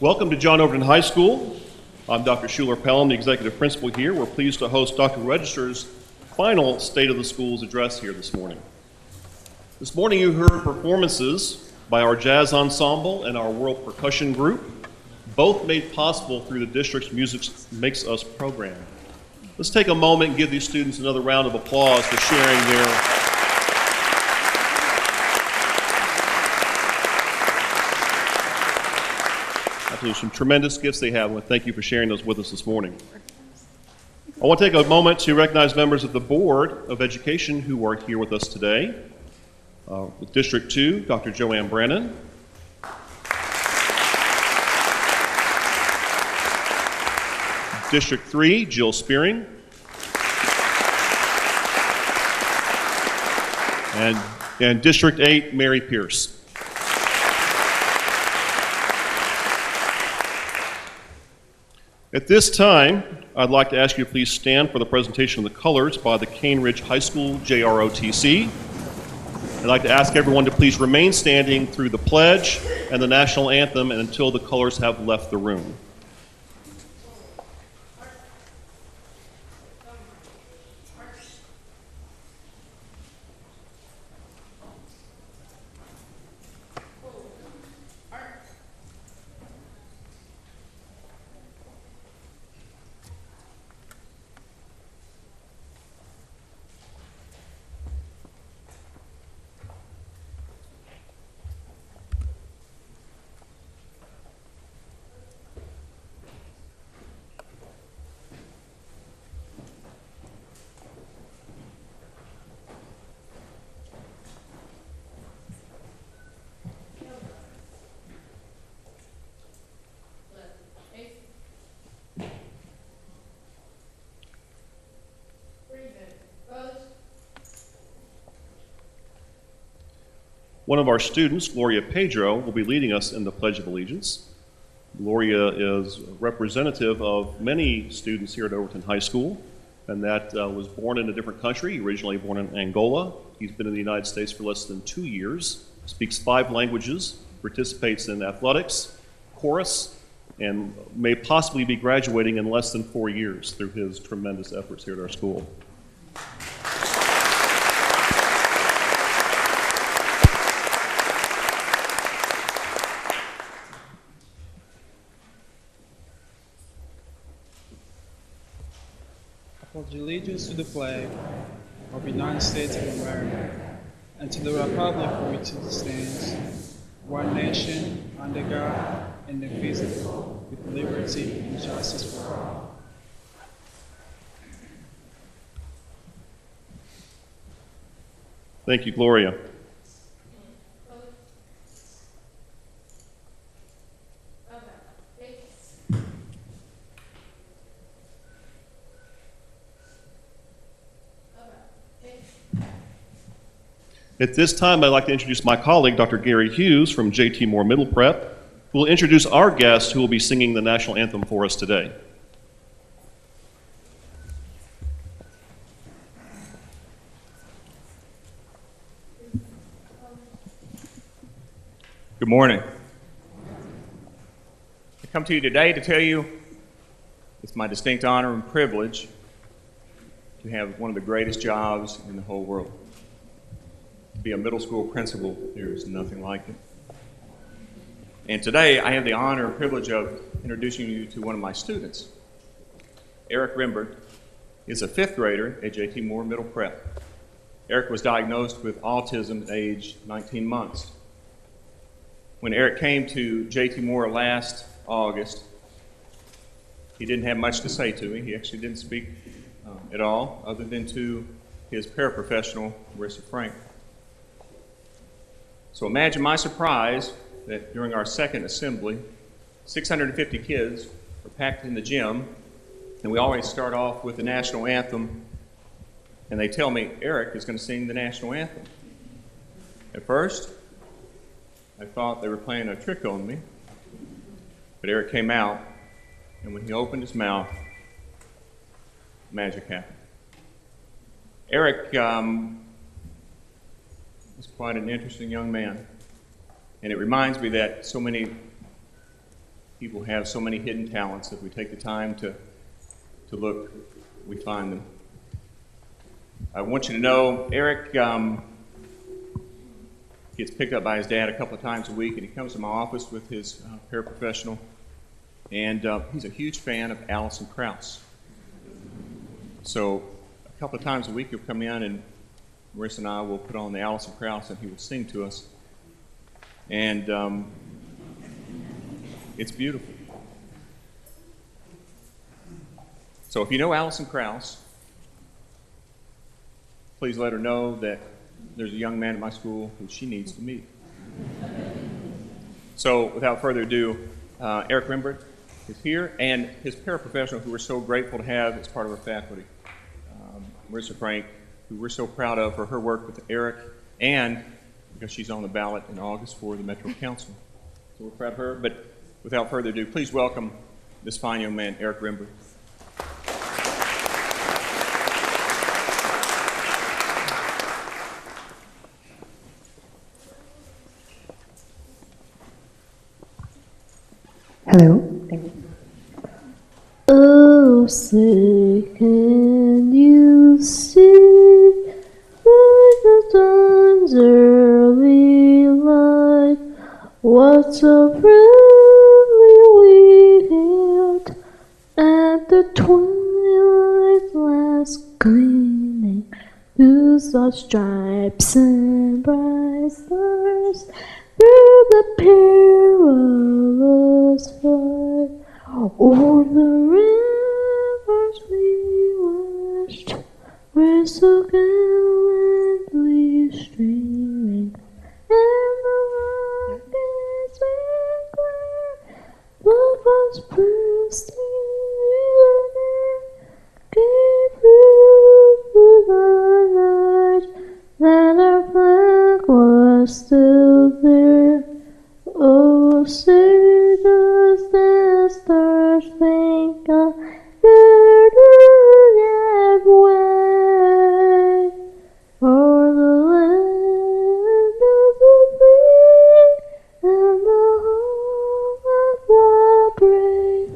Welcome to John Overton High School. I'm Dr. Schuler Pelham, the executive principal here. We're pleased to host Dr. Register's final State of the Schools address here this morning. This morning you heard performances by our jazz ensemble and our world percussion group, both made possible through the district's Music Makes Us program. Let's take a moment and give these students another round of applause for sharing their some tremendous gifts they have. Thank you for sharing those with us this morning. I want to take a moment to recognize members of the Board of Education who are here with us today. With District 2, Dr. Joanne Brannon. District 3, Jill Spearing. And District 8, Mary Pierce. At this time, I'd like to ask you to please stand for the presentation of the colors by the Cane Ridge High School JROTC. I'd like to ask everyone to please remain standing through the pledge and the national anthem and until the colors have left the room. One of our students, Gloria Pedro, will be leading us in the Pledge of Allegiance. Gloria is representative of many students here at Overton High School, and that was born in a different country, originally born in Angola. He's been in the United States for less than 2 years, speaks 5 languages, participates in athletics, chorus, and may possibly be graduating in less than 4 years through his tremendous efforts here at our school. I pledge allegiance to the flag of the United States of America and to the republic for which it stands, one nation, under God, indivisible, with liberty and justice for all. Thank you, Gloria. At this time, I'd like to introduce my colleague, Dr. Gary Hughes from J.T. Moore Middle Prep, who will introduce our guest who will be singing the national anthem for us today. Good morning. I come to you today to tell you it's my distinct honor and privilege to have one of the greatest jobs in the whole world. To be a middle school principal, there is nothing like it. And today I have the honor and privilege of introducing you to one of my students. Eric Rimbert is a 5th grader at J.T. Moore Middle Prep. Eric was diagnosed with autism at age 19 months. When Eric came to J.T. Moore last August, he didn't have much to say to me. He actually didn't speak at all, other than to his paraprofessional, Marissa Frank. So imagine my surprise that during our second assembly, 650 kids were packed in the gym, and we always start off with the national anthem, and they tell me Eric is going to sing the national anthem. At first, I thought they were playing a trick on me, but Eric came out, and when he opened his mouth, magic happened. Eric is quite an interesting young man, and it reminds me that so many people have so many hidden talents. If we take the time to look, we find them. I want you to know Eric gets picked up by his dad a couple of times a week, and he comes to my office with his paraprofessional, and he's a huge fan of Alison Krauss. So a couple of times a week he'll come in, and Marissa and I will put on the Alison Krauss, and he will sing to us. And it's beautiful. So if you know Alison Krauss, please let her know that there's a young man at my school who she needs to meet. So without further ado, Eric Rimbert is here, and his paraprofessional, who we're so grateful to have as part of our faculty, Marissa Frank, who we're so proud of for her work with Eric, and because she's on the ballot in August for the Metro Council. So we're proud of her, but without further ado, please welcome this fine young man, Eric Rimbert. Hello. Thank you. Oh, say, can you see by the dawn's early light what so proudly we hailed at the twilight's last gleaming through the stripes and bright stars through the perilous fight, o'er the rivers we watched, were so gallantly streaming, and the rockets were clear, love was bursting in, gave proof through the night that our flag was still there. Oh, say does the stars thank God they're yet way o'er the land of the free and the home of the brave.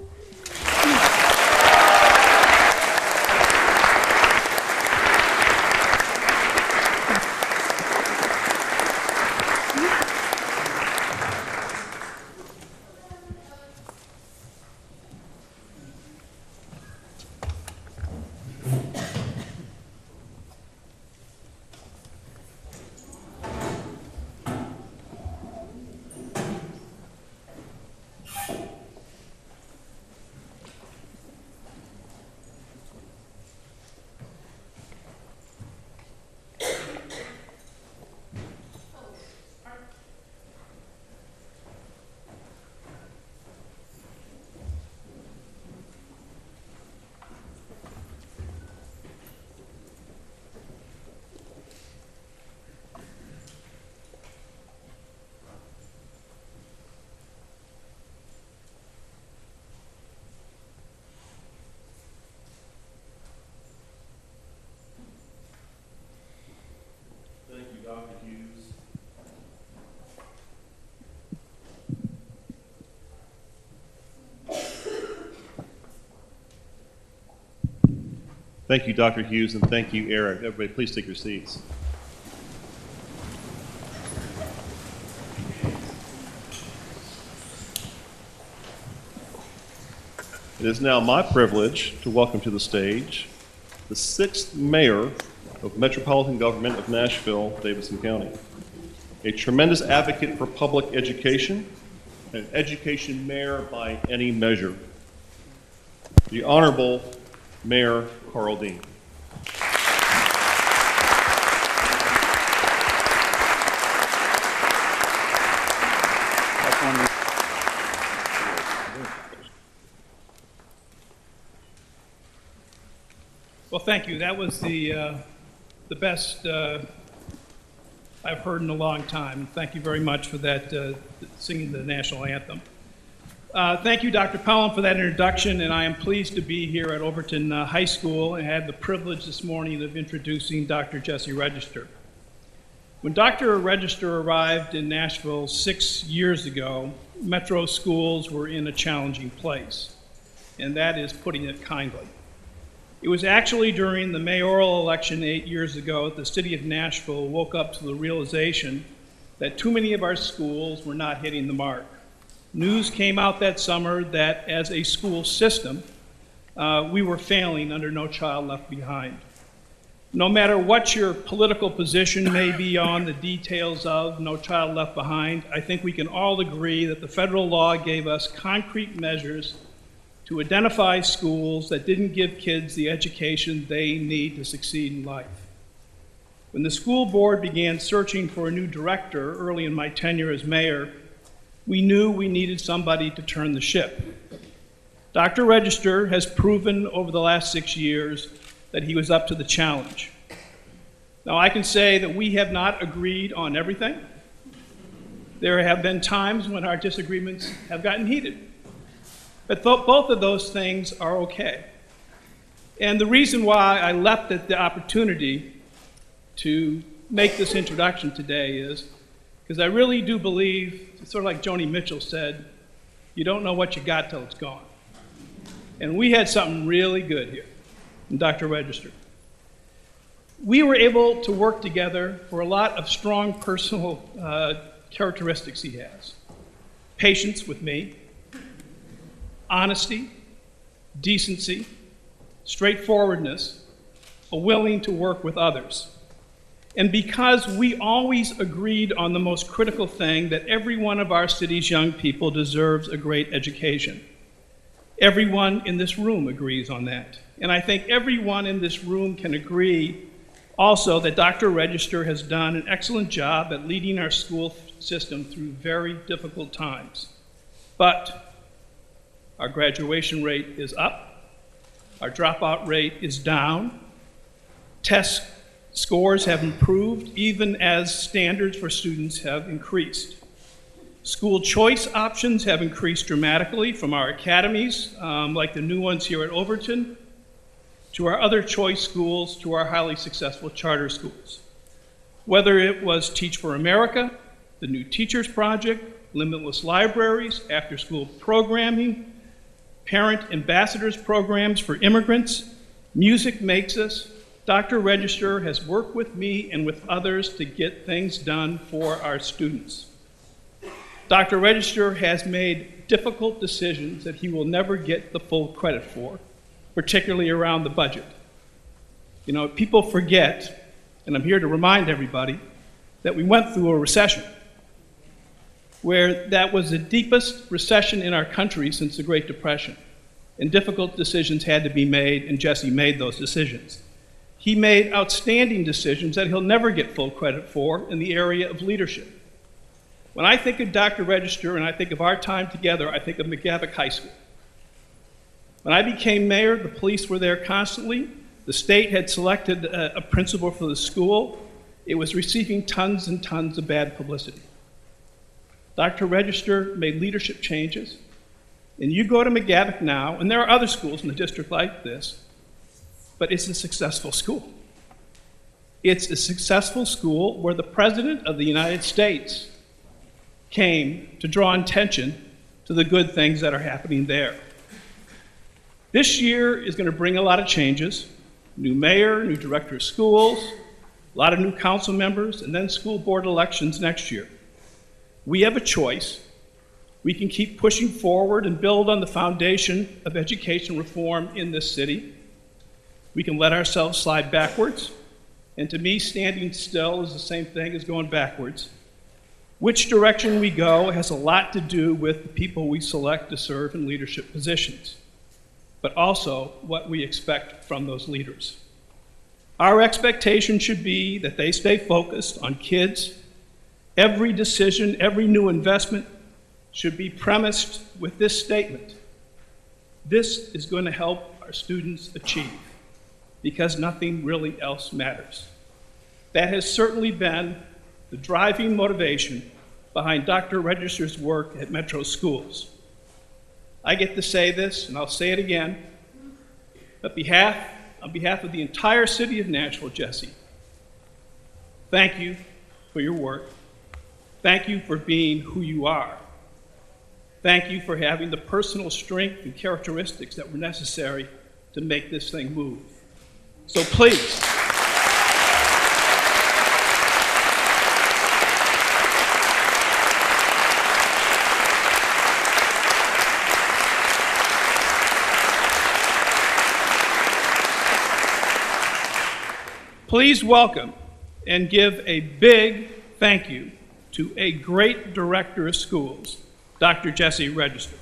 Thank you, Dr. Hughes. Thank you, Dr. Hughes, and thank you, Eric. Everybody, please take your seats. It is now my privilege to welcome to the stage the 6th mayor of Metropolitan Government of Nashville, Davidson County. A tremendous advocate for public education, an education mayor by any measure. The Honorable Mayor Carl Dean. Well, thank you. That was the best I've heard in a long time. Thank you very much for that, singing the national anthem. Thank you, Dr. Pelham, for that introduction, and I am pleased to be here at Overton High School and have the privilege this morning of introducing Dr. Jesse Register. When Dr. Register arrived in Nashville 6 years ago, metro schools were in a challenging place, and that is putting it kindly. It was actually during the mayoral election 8 years ago that the city of Nashville woke up to the realization that too many of our schools were not hitting the mark. News came out that summer that as a school system, we were failing under No Child Left Behind. No matter what your political position may be on the details of No Child Left Behind, I think we can all agree that the federal law gave us concrete measures to identify schools that didn't give kids the education they need to succeed in life. When the school board began searching for a new director early in my tenure as mayor, we knew we needed somebody to turn the ship. Dr. Register has proven over the last 6 years that he was up to the challenge. Now, I can say that we have not agreed on everything. There have been times when our disagreements have gotten heated. But both of those things are okay. And the reason why I leapt at the opportunity to make this introduction today is because I really do believe, sort of like Joni Mitchell said, you don't know what you got till it's gone. And we had something really good here in Dr. Register. We were able to work together for a lot of strong personal characteristics he has. Patience with me, honesty, decency, straightforwardness, a willing to work with others. And because we always agreed on the most critical thing, that every one of our city's young people deserves a great education. Everyone in this room agrees on that. And I think everyone in this room can agree also that Dr. Register has done an excellent job at leading our school system through very difficult times. But our graduation rate is up, our dropout rate is down, test scores have improved even as standards for students have increased. School choice options have increased dramatically, from our academies, like the new ones here at Overton, to our other choice schools, to our highly successful charter schools. Whether it was Teach for America, the New Teachers Project, Limitless Libraries, after-school programming, parent ambassadors programs for immigrants, Music Makes Us, Dr. Register has worked with me and with others to get things done for our students. Dr. Register has made difficult decisions that he will never get the full credit for, particularly around the budget. You know, people forget, and I'm here to remind everybody, that we went through a recession, where that was the deepest recession in our country since the Great Depression, and difficult decisions had to be made, and Jesse made those decisions. He made outstanding decisions that he'll never get full credit for in the area of leadership. When I think of Dr. Register and I think of our time together, I think of McGavock High School. When I became mayor, the police were there constantly. The state had selected a principal for the school. It was receiving tons and tons of bad publicity. Dr. Register made leadership changes. And you go to McGavock now, and there are other schools in the district like this, but it's a successful school. It's a successful school where the President of the United States came to draw attention to the good things that are happening there. This year is going to bring a lot of changes. New mayor, new director of schools, a lot of new council members, and then school board elections next year. We have a choice. We can keep pushing forward and build on the foundation of education reform in this city. We can let ourselves slide backwards. And to me, standing still is the same thing as going backwards. Which direction we go has a lot to do with the people we select to serve in leadership positions, but also what we expect from those leaders. Our expectation should be that they stay focused on kids. Every decision, every new investment should be premised with this statement: this is going to help our students achieve, because nothing really else matters. That has certainly been the driving motivation behind Dr. Register's work at Metro Schools. I get to say this, and I'll say it again, on behalf of the entire city of Nashville, Jesse, thank you for your work. Thank you for being who you are. Thank you for having the personal strength and characteristics that were necessary to make this thing move. So please, please welcome and give a big thank you to a great director of schools, Dr. Jesse Register.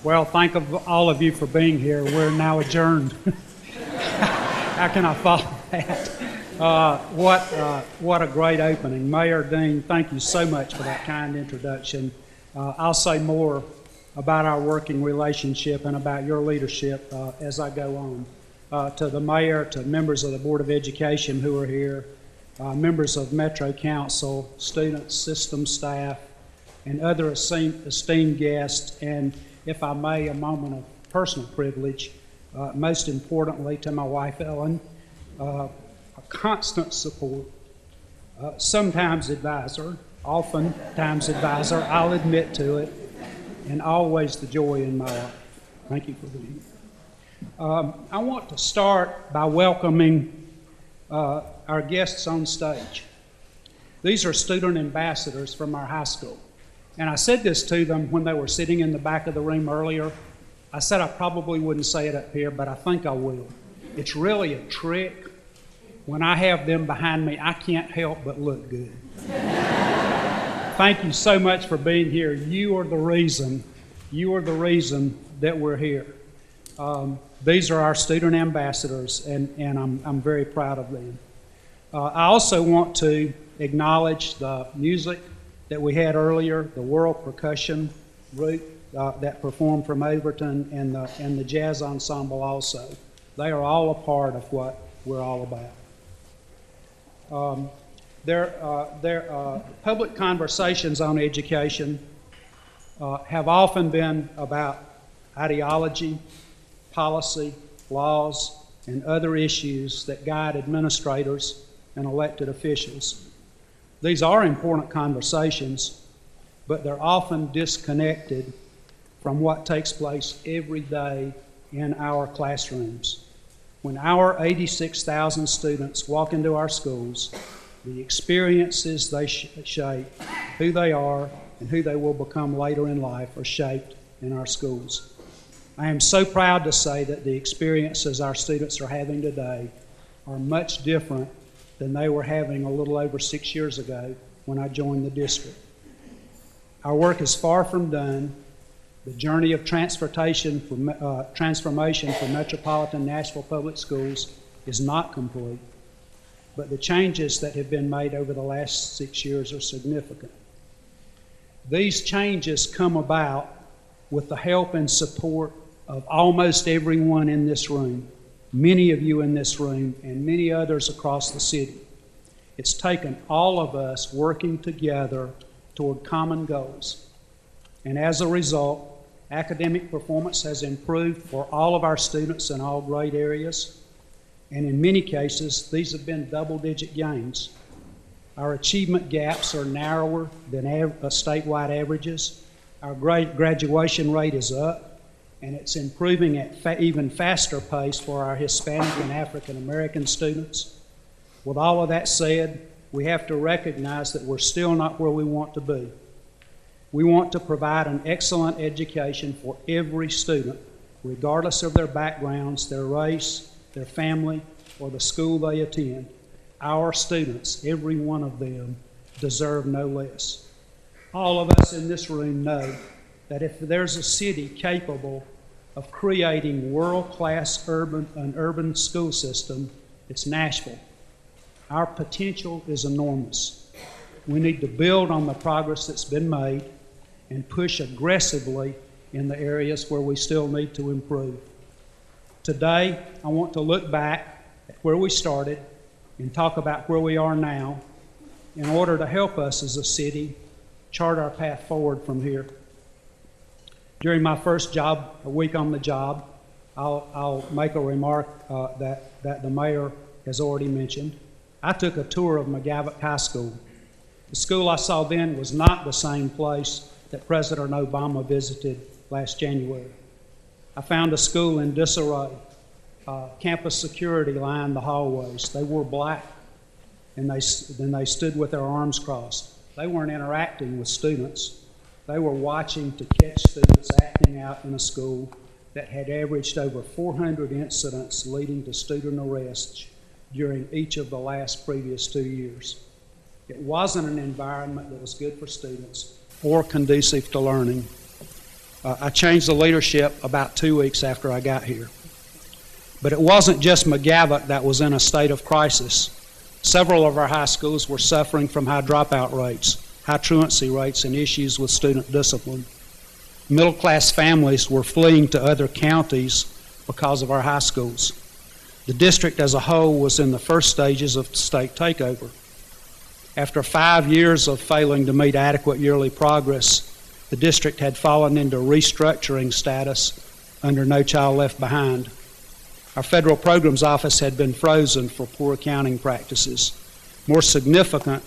Well, thank all of you for being here. We're now adjourned. How can I follow that? What a great opening. Mayor Dean, thank you so much for that kind introduction. I'll say more about our working relationship and about your leadership as I go on. To the mayor, to members of the Board of Education who are here, members of Metro Council, students, system staff, and other esteemed guests, and if I may, a moment of personal privilege, most importantly to my wife, Ellen, a constant support, sometimes advisor, oftentimes advisor, I'll admit to it, and always the joy in my life. Thank you for being here. I want to start by welcoming our guests on stage. These are student ambassadors from our high school. And I said this to them when they were sitting in the back of the room earlier. I said I probably wouldn't say it up here, but I think I will. It's really a trick. When I have them behind me, I can't help but look good. Thank you so much for being here. You are the reason that we're here. These are our student ambassadors, and I'm very proud of them. I also want to acknowledge the music that we had earlier, the World Percussion group that performed from Overton, and the jazz ensemble also. They are all a part of what we're all about. Their public conversations on education have often been about ideology, policy, laws, and other issues that guide administrators and elected officials. These are important conversations, but they're often disconnected from what takes place every day in our classrooms. When our 86,000 students walk into our schools, the experiences they shape, who they are, and who they will become later in life are shaped in our schools. I am so proud to say that the experiences our students are having today are much different than they were having a little over 6 years ago when I joined the district. Our work is far from done. The journey of transformation for metropolitan Nashville Public Schools is not complete, but the changes that have been made over the last 6 years are significant. These changes come about with the help and support of almost everyone in this room, many of you in this room, and many others across the city. It's taken all of us working together toward common goals. And as a result, academic performance has improved for all of our students in all grade areas. And in many cases, these have been double-digit gains. Our achievement gaps are narrower than statewide averages. Our graduation rate is up, and it's improving at even faster pace for our Hispanic and African American students. With all of that said, we have to recognize that we're still not where we want to be. We want to provide an excellent education for every student, regardless of their backgrounds, their race, their family, or the school they attend. Our students, every one of them, deserve no less. All of us in this room know that if there's a city capable of creating world-class urban school system, it's Nashville. Our potential is enormous. We need to build on the progress that's been made and push aggressively in the areas where we still need to improve. Today, I want to look back at where we started and talk about where we are now in order to help us as a city chart our path forward from here. During my first week on the job, I'll make a remark that the mayor has already mentioned. I took a tour of McGavock High School. The school I saw then was not the same place that President Obama visited last January. I found a school in disarray. Campus security lined the hallways. They wore black, and they stood with their arms crossed. They weren't interacting with students. They were watching to catch students acting out in a school that had averaged over 400 incidents leading to student arrests during each of the previous 2 years. It wasn't an environment that was good for students or conducive to learning. I changed the leadership about 2 weeks after I got here. But it wasn't just McGavock that was in a state of crisis. Several of our high schools were suffering from high dropout rates, high truancy rates, and issues with student discipline. Middle-class families were fleeing to other counties because of our high schools. The district as a whole was in the first stages of state takeover. After 5 years of failing to meet adequate yearly progress, the district had fallen into restructuring status under No Child Left Behind. Our federal programs office had been frozen for poor accounting practices. More significant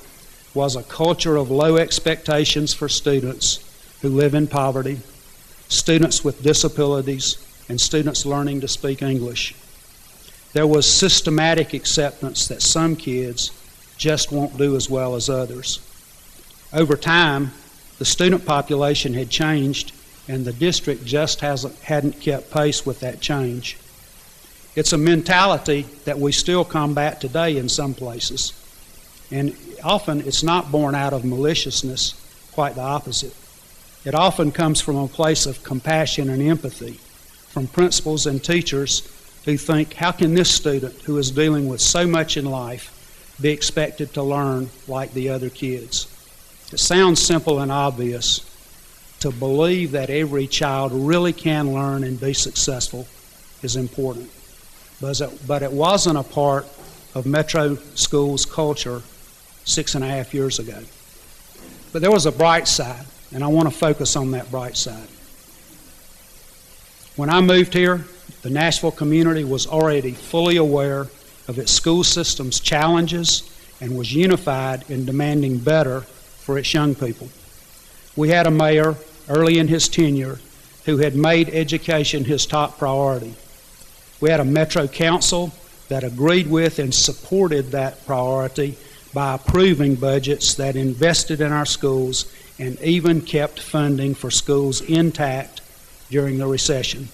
was a culture of low expectations for students who live in poverty, students with disabilities, and students learning to speak English. There was systematic acceptance that some kids just won't do as well as others. Over time, the student population had changed, and the district just hadn't kept pace with that change. It's a mentality that we still combat today in some places, and often it's not born out of maliciousness, quite the opposite. It often comes from a place of compassion and empathy, from principals and teachers who think, how can this student who is dealing with so much in life be expected to learn like the other kids? It sounds simple and obvious. To believe that every child really can learn and be successful is important. But it wasn't a part of Metro School's culture 6.5 years ago. But there was a bright side, and I want to focus on that bright side. When I moved here, the Nashville community was already fully aware of its school system's challenges and was unified in demanding better for its young people. We had a mayor early in his tenure who had made education his top priority. We had a Metro Council that agreed with and supported that priority by approving budgets that invested in our schools and even kept funding for schools intact during the recession.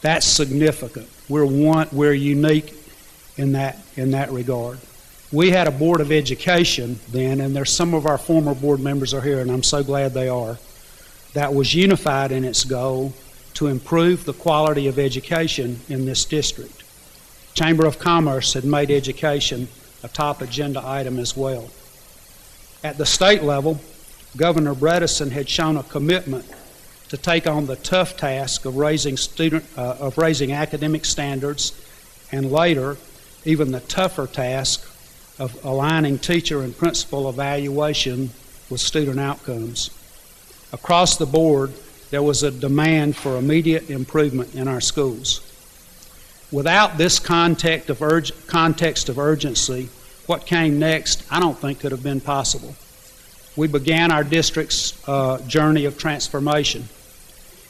That's significant. We're unique in that regard. We had a Board of Education then, and there's some of our former board members are here, and I'm so glad they are, that was unified in its goal to improve the quality of education in this district. Chamber of Commerce had made education a top agenda item as well. At the state level, Governor Bredesen had shown a commitment to take on the tough task of raising academic standards, and later, even the tougher task of aligning teacher and principal evaluation with student outcomes. Across the board, there was a demand for immediate improvement in our schools. Without this context of urgency, what came next, I don't think could have been possible. We began our district's journey of transformation.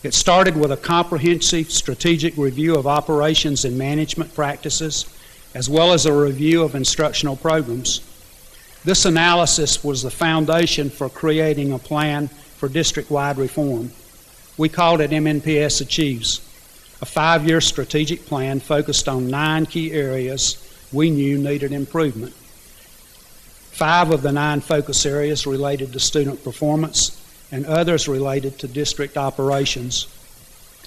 It started with a comprehensive strategic review of operations and management practices, as well as a review of instructional programs. This analysis was the foundation for creating a plan for district-wide reform. We called it MNPS Achieves, a 5-year strategic plan focused on 9 key areas we knew needed improvement. 5 of the 9 focus areas related to student performance, and others related to district operations.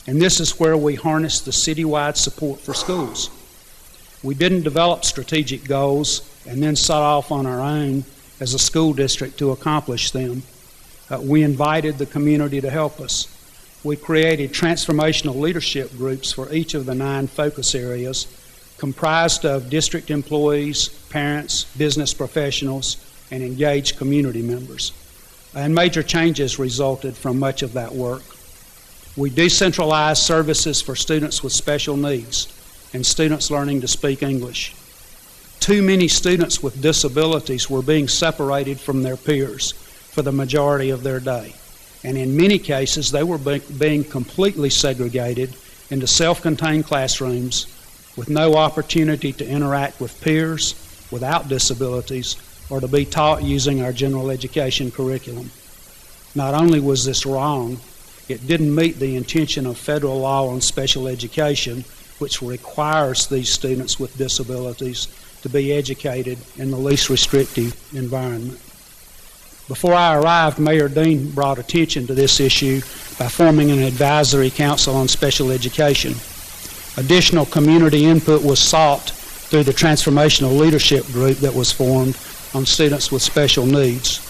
And this is where we harnessed the citywide support for schools. We didn't develop strategic goals and then set off on our own as a school district to accomplish them. We invited the community to help us. we created transformational leadership groups for each of the 9 focus areas, comprised of district employees, parents, business professionals, and engaged community members. And major changes resulted from much of that work. We decentralized services for students with special needs and students learning to speak English. Too many students with disabilities were being separated from their peers for the majority of their day. And in many cases, they were being completely segregated into self-contained classrooms with no opportunity to interact with peers without disabilities or to be taught using our general education curriculum. Not only was this wrong, it didn't meet the intention of federal law on special education, which requires these students with disabilities to be educated in the least restrictive environment. Before I arrived, Mayor Dean brought attention to this issue by forming an advisory council on special education. Additional community input was sought through the transformational leadership group that was formed on students with special needs.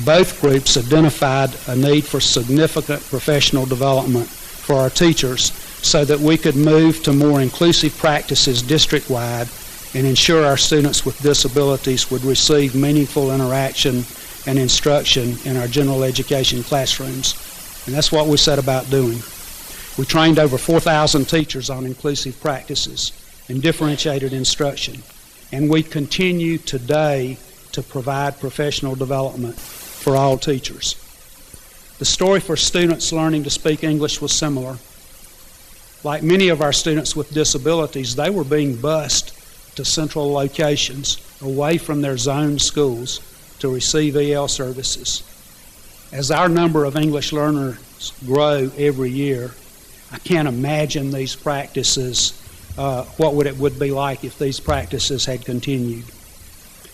Both groups identified a need for significant professional development for our teachers so that we could move to more inclusive practices district-wide and ensure our students with disabilities would receive meaningful interaction and instruction in our general education classrooms. And that's what we set about doing. We trained over 4,000 teachers on inclusive practices and differentiated instruction. And we continue today to provide professional development for all teachers. The story for students learning to speak English was similar. Like many of our students with disabilities, they were being bused to central locations away from their zone schools to receive EL services. As our number of English learners grow every year, I can't imagine these practices, what it would be like if these practices had continued.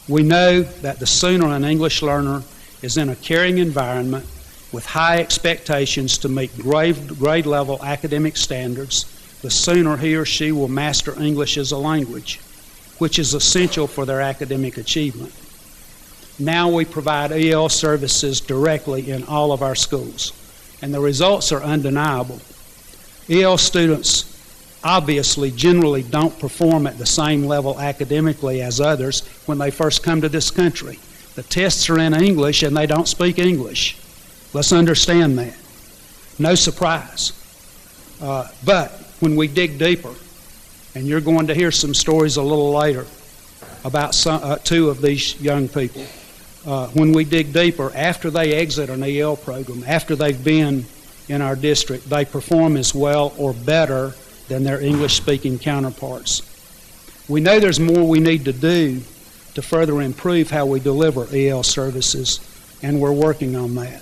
We know that the sooner an English learner is in a caring environment with high expectations to meet grade level academic standards, the sooner he or she will master English as a language, which is essential for their academic achievement. Now we provide EL services directly in all of our schools, and the results are undeniable. EL students obviously generally don't perform at the same level academically as others when they first come to this country. The tests are in English and they don't speak English. Let's understand that. No surprise. But when we dig deeper, and you're going to hear some stories a little later about 2 of these young people, when we dig deeper, after they exit an EL program, after they've been in our district, they perform as well or better than their English-speaking counterparts. We know there's more we need to do to further improve how we deliver EL services, and we're working on that.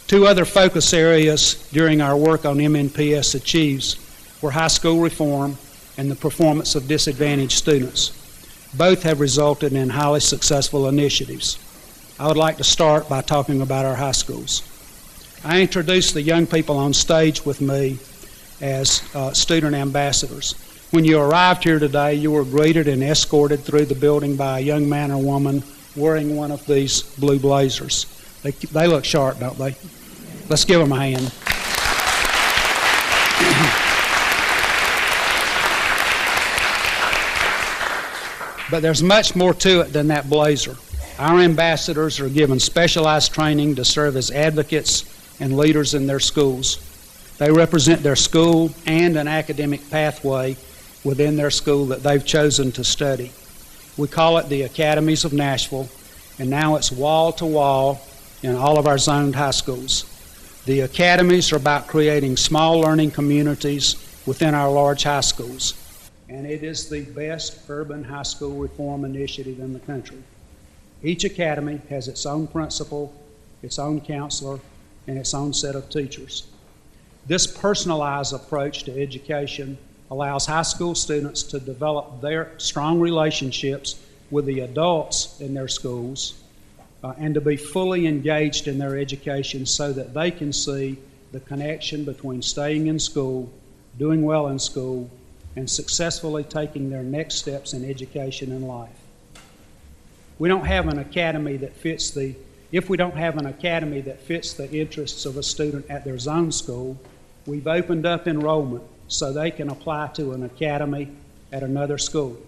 2 other focus areas during our work on MNPS Achieves were high school reform and the performance of disadvantaged students. Both have resulted in highly successful initiatives. I would like to start by talking about our high schools. I introduced the young people on stage with me as student ambassadors. When you arrived here today, you were greeted and escorted through the building by a young man or woman wearing one of these blue blazers. They look sharp, don't they? Let's give them a hand. But there's much more to it than that blazer. Our ambassadors are given specialized training to serve as advocates and leaders in their schools. They represent their school and an academic pathway within their school that they've chosen to study. We call it the Academies of Nashville, and now it's wall to wall in all of our zoned high schools. The academies are about creating small learning communities within our large high schools, and it is the best urban high school reform initiative in the country. Each academy has its own principal, its own counselor, and its own set of teachers. This personalized approach to education allows high school students to develop their strong relationships with the adults in their schools and to be fully engaged in their education so that they can see the connection between staying in school, doing well in school, and successfully taking their next steps in education and life. We don't have an academy that fits the If we don't have an academy that fits the interests of a student at their zone school, we've opened up enrollment so they can apply to an academy at another school.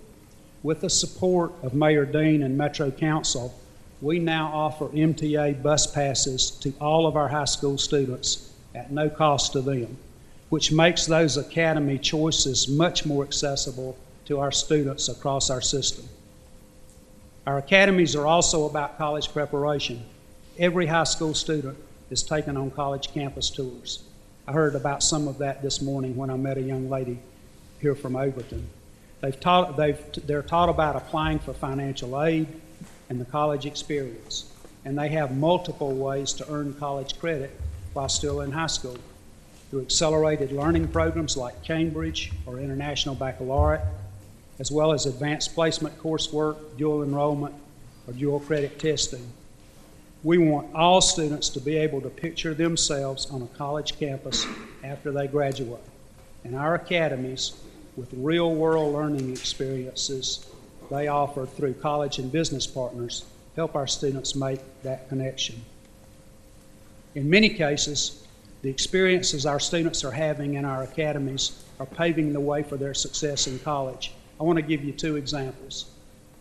With the support of Mayor Dean and Metro Council, we now offer MTA bus passes to all of our high school students at no cost to them, which makes those academy choices much more accessible to our students across our system. Our academies are also about college preparation. Every high school student is taken on college campus tours. I heard about some of that this morning when I met a young lady here from Overton. They're taught about applying for financial aid and the college experience, and they have multiple ways to earn college credit while still in high school through accelerated learning programs like Cambridge or International Baccalaureate, as well as advanced placement coursework, dual enrollment, or dual credit testing. We want all students to be able to picture themselves on a college campus after they graduate. And our academies, with real-world learning experiences they offer through college and business partners, help our students make that connection. In many cases, the experiences our students are having in our academies are paving the way for their success in college. I want to give you two examples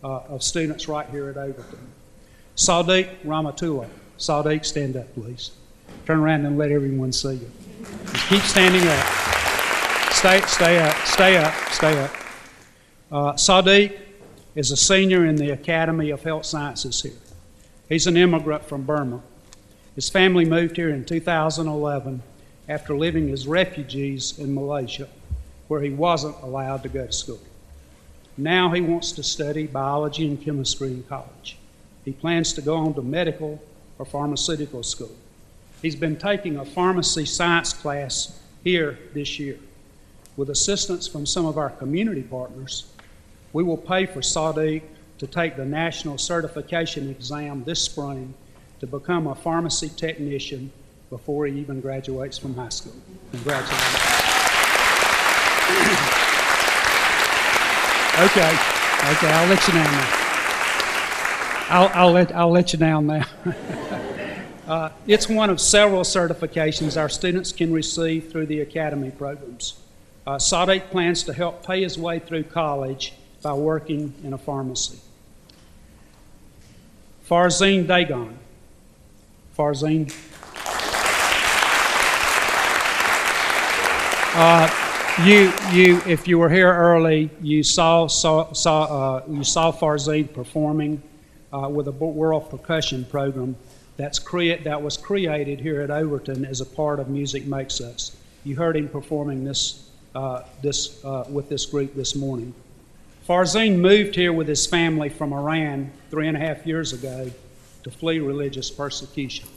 of students right here at Overton. Sadiq Ramatullah. Sadiq, stand up, please. Turn around and let everyone see you. Just keep standing up. Stay up. Sadiq is a senior in the Academy of Health Sciences here. He's an immigrant from Burma. His family moved here in 2011 after living as refugees in Malaysia, where he wasn't allowed to go to school. Now he wants to study biology and chemistry in college. He plans to go on to medical or pharmaceutical school. He's been taking a pharmacy science class here this year. With assistance from some of our community partners, we will pay for Sadiq to take the national certification exam this spring to become a pharmacy technician before he even graduates from high school. Congratulations. Okay, I'll let you down now. I'll let you down now. It's one of several certifications our students can receive through the academy programs. Sadiq plans to help pay his way through college by working in a pharmacy. Farzeen Dagon. Farzeen. If you were here early, you saw Farzeen performing with a world percussion program that was created here at Overton as a part of Music Makes Us. You heard him performing with this group this morning. Farzeen moved here with his family from Iran 3.5 years ago to flee religious persecution.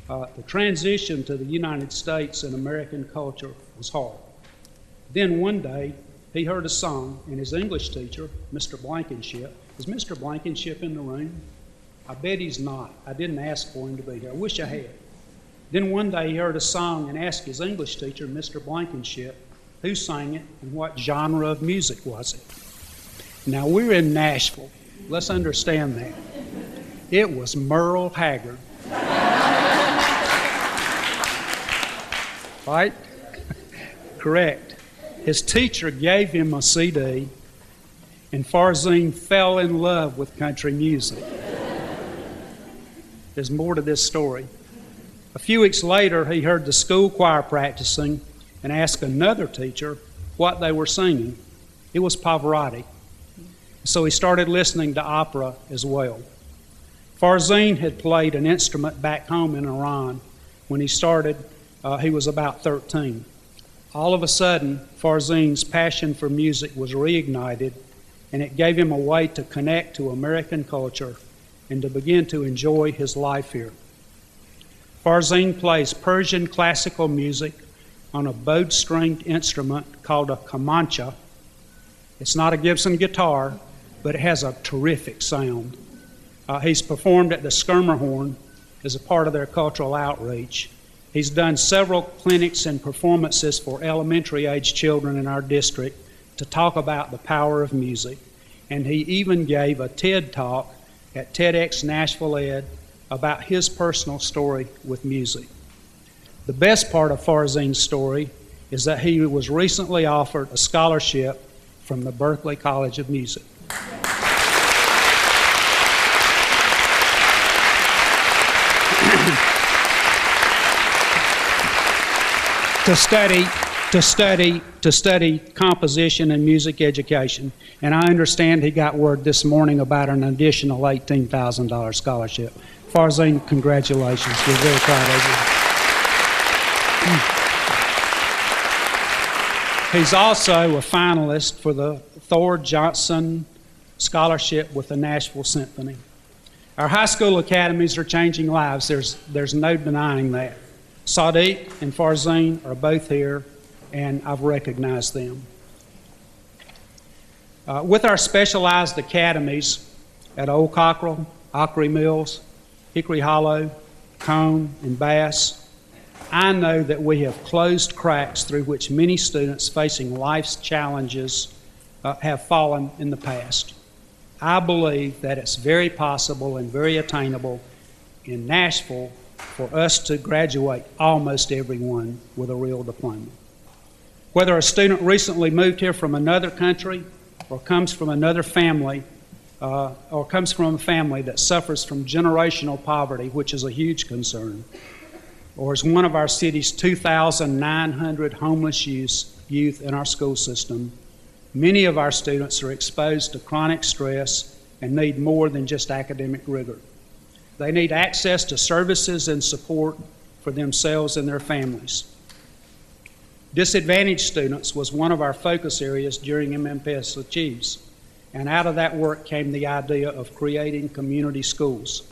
The transition to the United States and American culture was hard. Then one day, he heard a song, and his English teacher, Mr. Blankenship, is Mr. Blankenship in the room? I bet he's not. I didn't ask for him to be here. I wish I had. Then one day he heard a song and asked his English teacher, Mr. Blankenship, who sang it and what genre of music was it. Now, we're in Nashville. Let's understand that. It was Merle Haggard. Right? Correct. His teacher gave him a CD, and Farzeen fell in love with country music. There's more to this story. A few weeks later, he heard the school choir practicing and asked another teacher what they were singing. It was Pavarotti. So he started listening to opera as well. Farzeen had played an instrument back home in Iran. When he started, he was about 13. All of a sudden, Farzeen's passion for music was reignited, and it gave him a way to connect to American culture and to begin to enjoy his life here. Farzeen plays Persian classical music on a bowed-stringed instrument called a kamancha. It's not a Gibson guitar, but it has a terrific sound. He's performed at the Skirmerhorn as a part of their cultural outreach. He's done several clinics and performances for elementary-age children in our district to talk about the power of music. And he even gave a TED Talk at TEDx Nashville Ed about his personal story with music. The best part of Farzine's story is that he was recently offered a scholarship from the Berklee College of Music. to study composition and music education. And I understand he got word this morning about an additional $18,000 scholarship. Farzine, congratulations. We're very proud of you. He's also a finalist for the Thor Johnson Scholarship with the Nashville Symphony. Our high school academies are changing lives. There's no denying that. Sadiq and Farzine are both here, and I've recognized them. With our specialized academies at Old Cockrell, Ockery Mills, Hickory Hollow, Cone, and Bass, I know that we have closed cracks through which many students facing life's challenges have fallen in the past. I believe that it's very possible and very attainable in Nashville for us to graduate almost everyone with a real diploma. Whether a student recently moved here from another country or comes from another family, or comes from a family that suffers from generational poverty, which is a huge concern, or is one of our city's 2,900 homeless youth in our school system, many of our students are exposed to chronic stress and need more than just academic rigor. They need access to services and support for themselves and their families. Disadvantaged students was one of our focus areas during MMPS Achieves, and out of that work came the idea of creating community schools,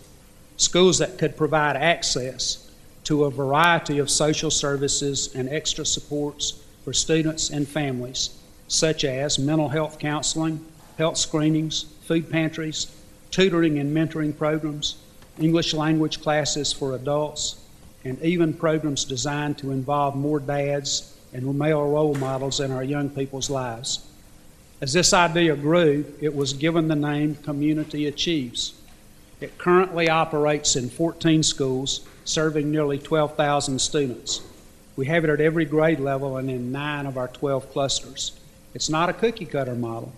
schools that could provide access to a variety of social services and extra supports for students and families, such as mental health counseling, health screenings, food pantries, tutoring and mentoring programs, English language classes for adults, and even programs designed to involve more dads and male role models in our young people's lives. As this idea grew, it was given the name Community Achieves. It currently operates in 14 schools, serving nearly 12,000 students. We have it at every grade level and in 9 of our 12 clusters. It's not a cookie-cutter model.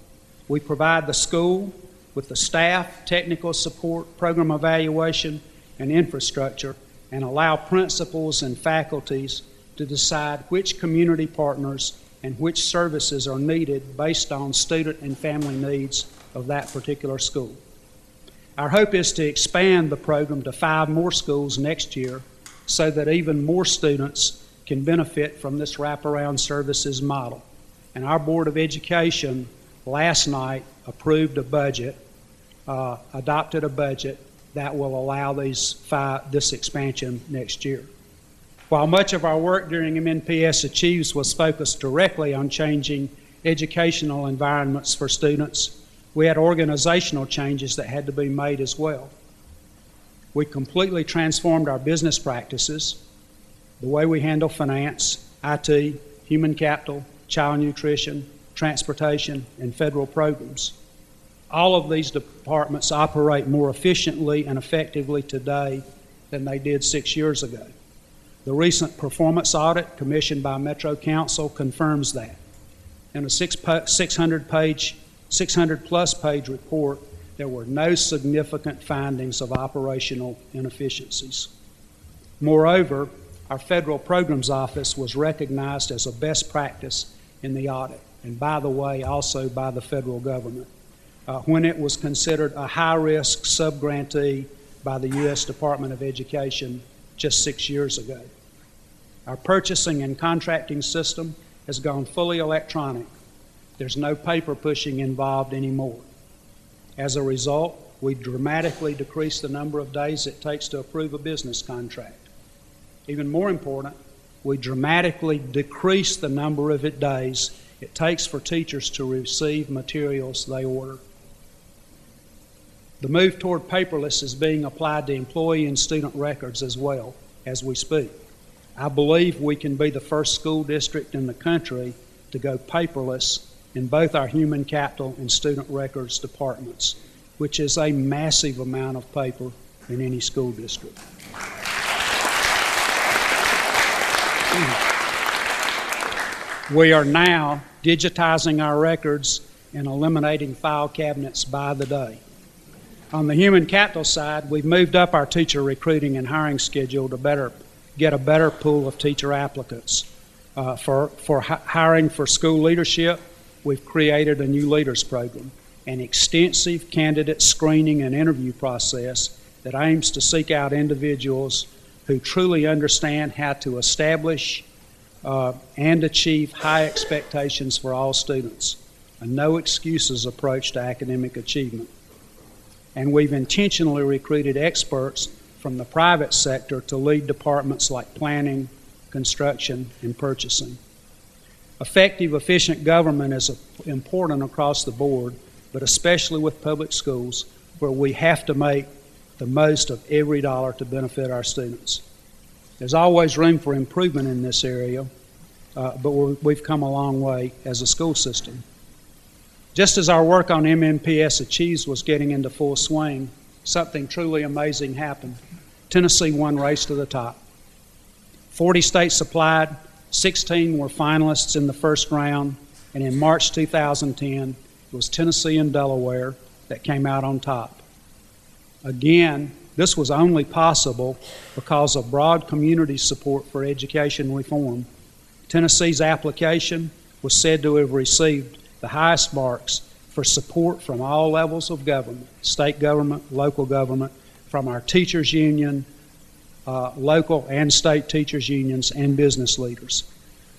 We provide the school with the staff, technical support, program evaluation, and infrastructure, and allow principals and faculties to decide which community partners and which services are needed based on student and family needs of that particular school. Our hope is to expand the program to 5 more schools next year so that even more students can benefit from this wraparound services model. And our Board of Education last night approved a budget, adopted a budget that will allow this expansion next year. While much of our work during MNPS Achieves was focused directly on changing educational environments for students, we had organizational changes that had to be made as well. We completely transformed our business practices, the way we handle finance, IT, human capital, child nutrition, transportation, and federal programs. All of these departments operate more efficiently and effectively today than they did 6 years ago. The recent performance audit commissioned by Metro Council confirms that. In a 600-plus page report, there were no significant findings of operational inefficiencies. Moreover, our Federal Programs Office was recognized as a best practice in the audit, and by the way, also by the federal government, when it was considered a high-risk subgrantee by the U.S. Department of Education just 6 years ago. Our purchasing and contracting system has gone fully electronic. There's no paper pushing involved anymore. As a result, we dramatically decreased the number of days it takes to approve a business contract. Even more important, we dramatically decreased the number of days it takes for teachers to receive materials they order. The move toward paperless is being applied to employee and student records as well as we speak. I believe we can be the first school district in the country to go paperless in both our human capital and student records departments, which is a massive amount of paper in any school district. We are now digitizing our records and eliminating file cabinets by the day. On the human capital side, we've moved up our teacher recruiting and hiring schedule to get a better pool of teacher applicants. For hiring for school leadership, we've created a new leaders program, an extensive candidate screening and interview process that aims to seek out individuals who truly understand how to establish and achieve high expectations for all students, a no excuses approach to academic achievement. And we've intentionally recruited experts from the private sector to lead departments like planning, construction, and purchasing. Effective, efficient government is important across the board, but especially with public schools, where we have to make the most of every dollar to benefit our students. There's always room for improvement in this area, but we've come a long way as a school system. Just as our work on MNPS Achieves was getting into full swing, something truly amazing happened. Tennessee won Race to the Top. 40 states applied, 16 were finalists in the first round, and in March 2010, it was Tennessee and Delaware that came out on top. Again, this was only possible because of broad community support for education reform. Tennessee's application was said to have received the highest marks for support from all levels of government, state government, local government, from our teachers union, local and state teachers unions, and business leaders.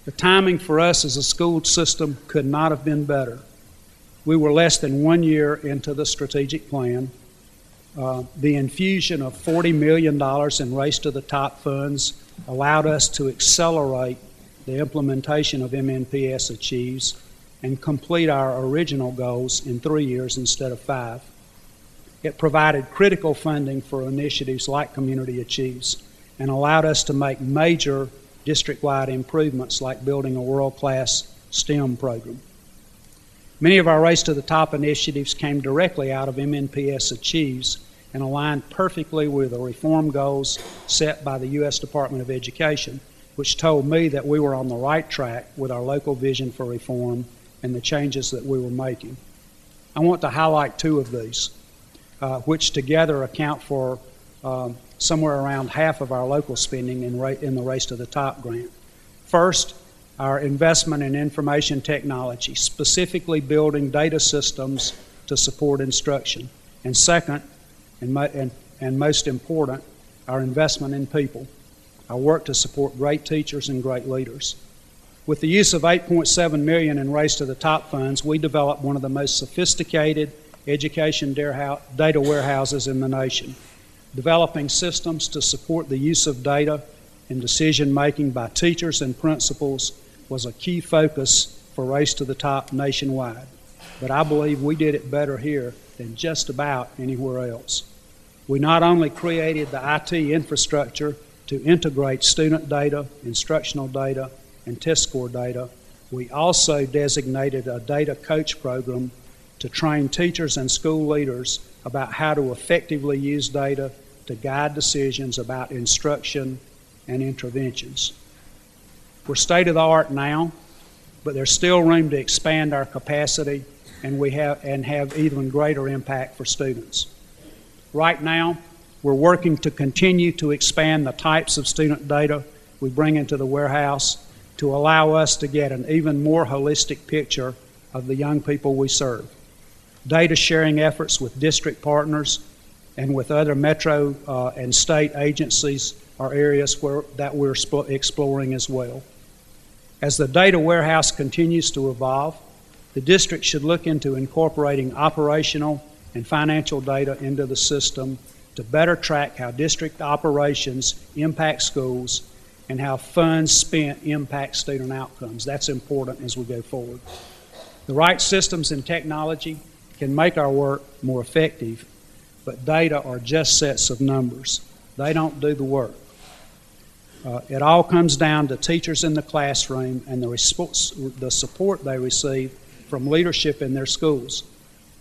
The timing for us as a school system could not have been better. We were less than 1 year into the strategic plan. The infusion of $40 million in Race to the Top funds allowed us to accelerate the implementation of MNPS Achieves and complete our original goals in 3 years instead of 5. It provided critical funding for initiatives like Community Achieves and allowed us to make major district-wide improvements like building a world-class STEM program. Many of our Race to the Top initiatives came directly out of MNPS Achieves and aligned perfectly with the reform goals set by the U.S. Department of Education, which told me that we were on the right track with our local vision for reform and the changes that we were making. I want to highlight 2 of these, which together account for somewhere around half of our local spending in the Race to the Top grant. First, our investment in information technology, specifically building data systems to support instruction. And second, and most important, our investment in people, our work to support great teachers and great leaders. With the use of $8.7 million in Race to the Top funds, we developed one of the most sophisticated education data warehouses in the nation, developing systems to support the use of data in decision-making by teachers and principals was a key focus for Race to the Top nationwide. But I believe we did it better here than just about anywhere else. We not only created the IT infrastructure to integrate student data, instructional data, and test score data, we also designated a data coach program to train teachers and school leaders about how to effectively use data to guide decisions about instruction and interventions. We're state of the art now, but there's still room to expand our capacity and have even greater impact for students. Right now, we're working to continue to expand the types of student data we bring into the warehouse to allow us to get an even more holistic picture of the young people we serve. Data sharing efforts with district partners and with other metro and state agencies are areas that we're exploring as well. As the data warehouse continues to evolve, the district should look into incorporating operational and financial data into the system to better track how district operations impact schools and how funds spent impact student outcomes. That's important as we go forward. The right systems and technology can make our work more effective, but data are just sets of numbers. They don't do the work. It all comes down to teachers in the classroom and the support they receive from leadership in their schools,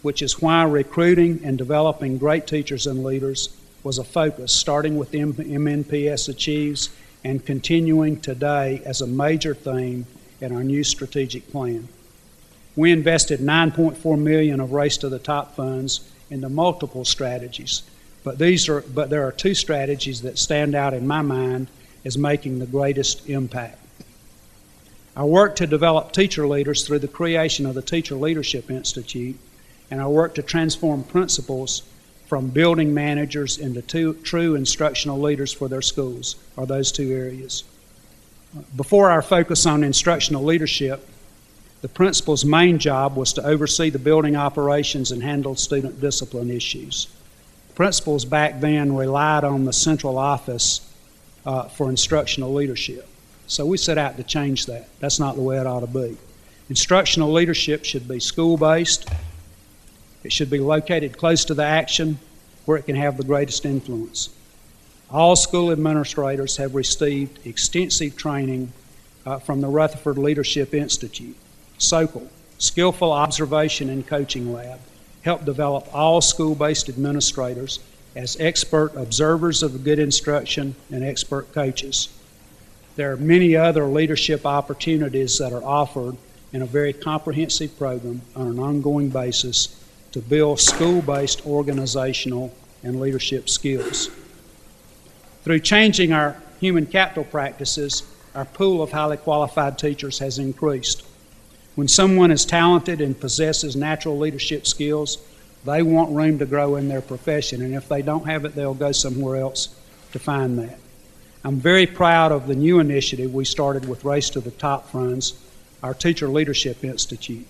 which is why recruiting and developing great teachers and leaders was a focus, starting with MNPS Achieves and continuing today as a major theme in our new strategic plan. We invested $9.4 million of Race to the Top funds into multiple strategies, but there are two strategies that stand out in my mind as making the greatest impact. Our work to develop teacher leaders through the creation of the Teacher Leadership Institute, and our work to transform principals from building managers into true instructional leaders for their schools are those two areas. Before our focus on instructional leadership, the principal's main job was to oversee the building operations and handle student discipline issues. Principals back then relied on the central office for instructional leadership. So we set out to change that. That's not the way it ought to be. Instructional leadership should be school-based. It should be located close to the action where it can have the greatest influence. All school administrators have received extensive training from the Rutherford Leadership Institute. SOCL, Skillful Observation and Coaching Lab, help develop all school-based administrators as expert observers of good instruction and expert coaches. There are many other leadership opportunities that are offered in a very comprehensive program on an ongoing basis to build school-based organizational and leadership skills. Through changing our human capital practices, our pool of highly qualified teachers has increased. When someone is talented and possesses natural leadership skills, they want room to grow in their profession, and if they don't have it, they'll go somewhere else to find that. I'm very proud of the new initiative we started with Race to the Top funds, our Teacher Leadership Institute.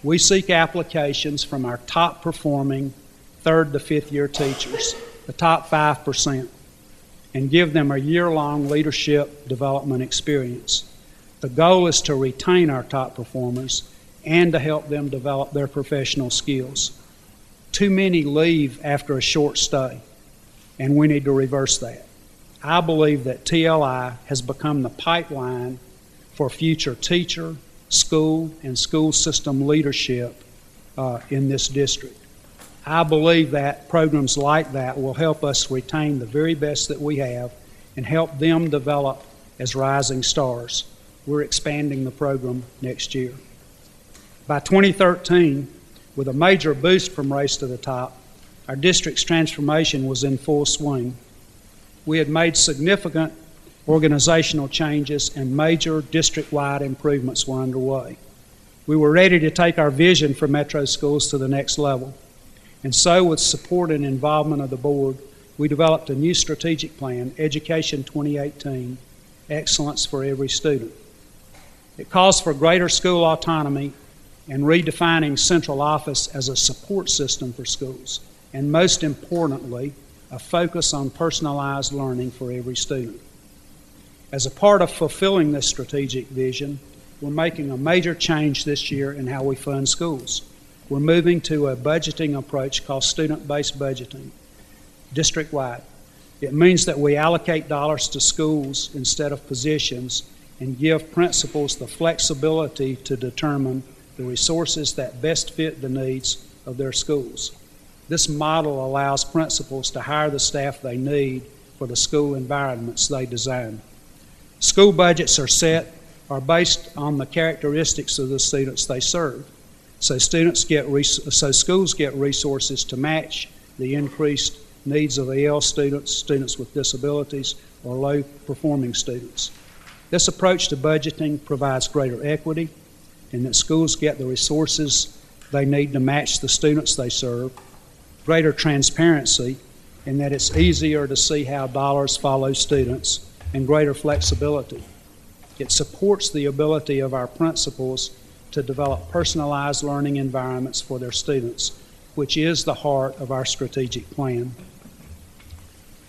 We seek applications from our top performing 3rd to 5th year teachers, the top 5%, and give them a year-long leadership development experience. The goal is to retain our top performers and to help them develop their professional skills. Too many leave after a short stay, and we need to reverse that. I believe that TLI has become the pipeline for future teacher, school, and school system leadership in this district. I believe that programs like that will help us retain the very best that we have and help them develop as rising stars. We're expanding the program next year. By 2013, with a major boost from Race to the Top, our district's transformation was in full swing. We had made significant organizational changes and major district-wide improvements were underway. We were ready to take our vision for Metro schools to the next level. And so, with support and involvement of the board, we developed a new strategic plan, Education 2018, Excellence for Every Student. It calls for greater school autonomy and redefining central office as a support system for schools, and most importantly, a focus on personalized learning for every student. As a part of fulfilling this strategic vision, we're making a major change this year in how we fund schools. We're moving to a budgeting approach called student-based budgeting, district-wide. It means that we allocate dollars to schools instead of positions and give principals the flexibility to determine the resources that best fit the needs of their schools. This model allows principals to hire the staff they need for the school environments they design. School budgets are based on the characteristics of the students they serve. So schools get resources to match the increased needs of EL students, students with disabilities, or low-performing students. This approach to budgeting provides greater equity in that schools get the resources they need to match the students they serve, greater transparency in that it's easier to see how dollars follow students, and greater flexibility. It supports the ability of our principals to develop personalized learning environments for their students, which is the heart of our strategic plan.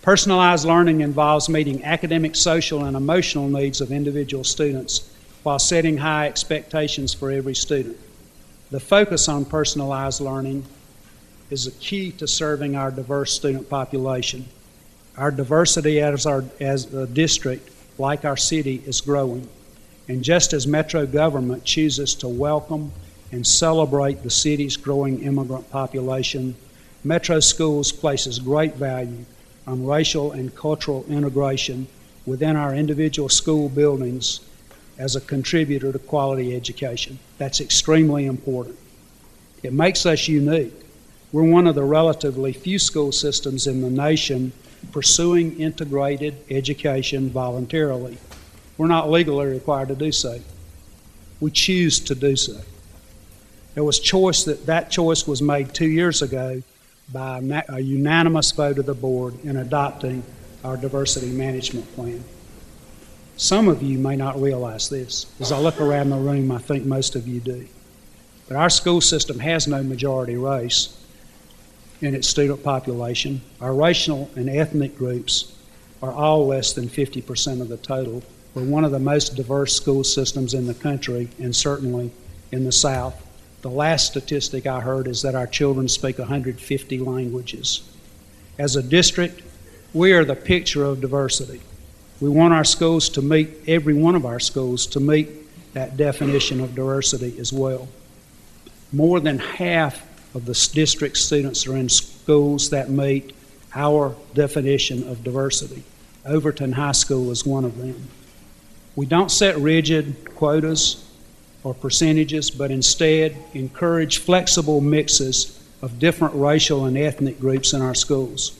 Personalized learning involves meeting academic, social, and emotional needs of individual students while setting high expectations for every student. The focus on personalized learning is a key to serving our diverse student population. Our diversity as a district, like our city, is growing. And just as Metro government chooses to welcome and celebrate the city's growing immigrant population, Metro Schools places great value on racial and cultural integration within our individual school buildings as a contributor to quality education. That's extremely important. It makes us unique. We're one of the relatively few school systems in the nation pursuing integrated education voluntarily. We're not legally required to do so. We choose to do so. There was that choice was made 2 years ago by a unanimous vote of the board in adopting our diversity management plan. Some of you may not realize this. As I look around the room, I think most of you do. But our school system has no majority race in its student population. Our racial and ethnic groups are all less than 50% of the total. We're one of the most diverse school systems in the country, and certainly in the South. The last statistic I heard is that our children speak 150 languages. As a district, we are the picture of diversity. We want our schools to meet, every one of our schools, to meet that definition of diversity as well. More than half of the district students are in schools that meet our definition of diversity. Overton High School is one of them. We don't set rigid quotas or percentages, but instead encourage flexible mixes of different racial and ethnic groups in our schools.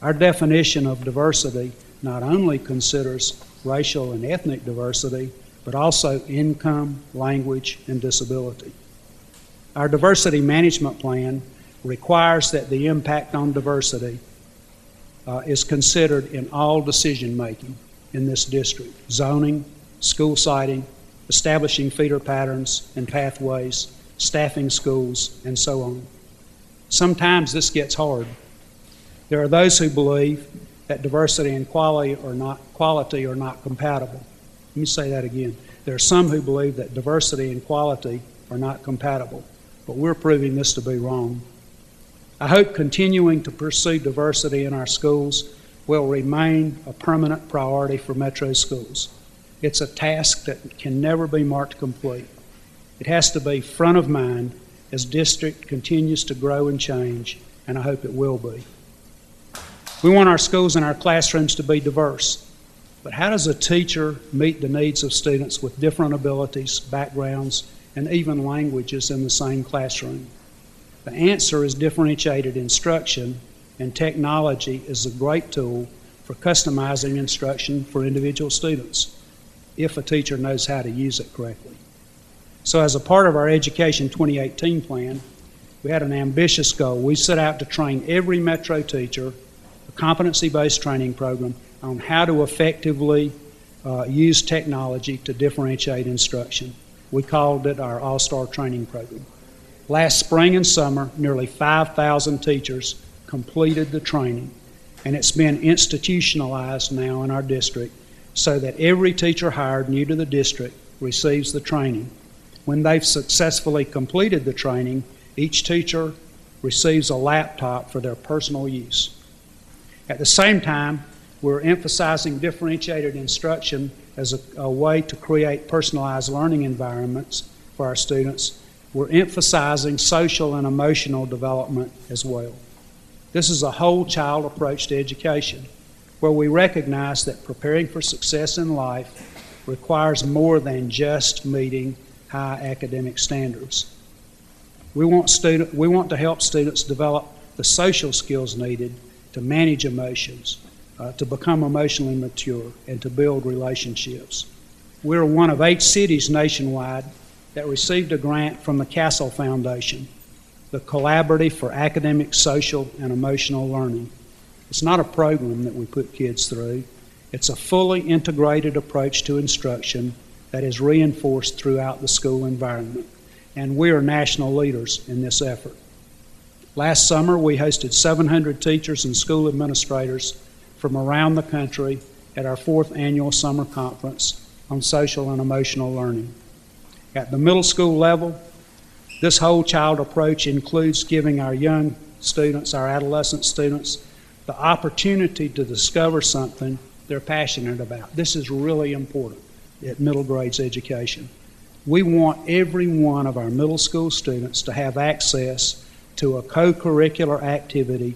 Our definition of diversity not only considers racial and ethnic diversity, but also income, language, and disability. Our diversity management plan requires that the impact on diversity is considered in all decision making in this district: zoning, school siting, establishing feeder patterns and pathways, staffing schools, and so on. Sometimes this gets hard. There are those who believe that diversity and quality are not compatible. Let me say that again. There are some who believe that diversity and quality are not compatible, but we're proving this to be wrong. I hope continuing to pursue diversity in our schools will remain a permanent priority for Metro schools. It's a task that can never be marked complete. It has to be front of mind as district continues to grow and change, and I hope it will be. We want our schools and our classrooms to be diverse, but how does a teacher meet the needs of students with different abilities, backgrounds, and even languages in the same classroom? The answer is differentiated instruction, and technology is a great tool for customizing instruction for individual students, if a teacher knows how to use it correctly. So as a part of our Education 2018 plan, we had an ambitious goal. We set out to train every Metro teacher, a competency-based training program, on how to effectively use technology to differentiate instruction. We called it our All-Star Training Program. Last spring and summer, nearly 5,000 teachers completed the training, and it's been institutionalized now in our district so that every teacher hired new to the district receives the training. When they've successfully completed the training, each teacher receives a laptop for their personal use. At the same time, we're emphasizing differentiated instruction as a way to create personalized learning environments for our students. We're emphasizing social and emotional development as well. This is a whole child approach to education, where we recognize that preparing for success in life requires more than just meeting high academic standards. We want to help students develop the social skills needed to manage emotions, to become emotionally mature, and to build relationships. We're one of 8 cities nationwide that received a grant from the Castle Foundation, the Collaborative for Academic, Social, and Emotional Learning. It's not a program that we put kids through. It's a fully integrated approach to instruction that is reinforced throughout the school environment, and we are national leaders in this effort. Last summer, we hosted 700 teachers and school administrators from around the country at our 4th annual summer conference on social and emotional learning. At the middle school level, this whole child approach includes giving our young students, our adolescent students, the opportunity to discover something they're passionate about. This is really important at middle grades education. We want every one of our middle school students to have access to a co-curricular activity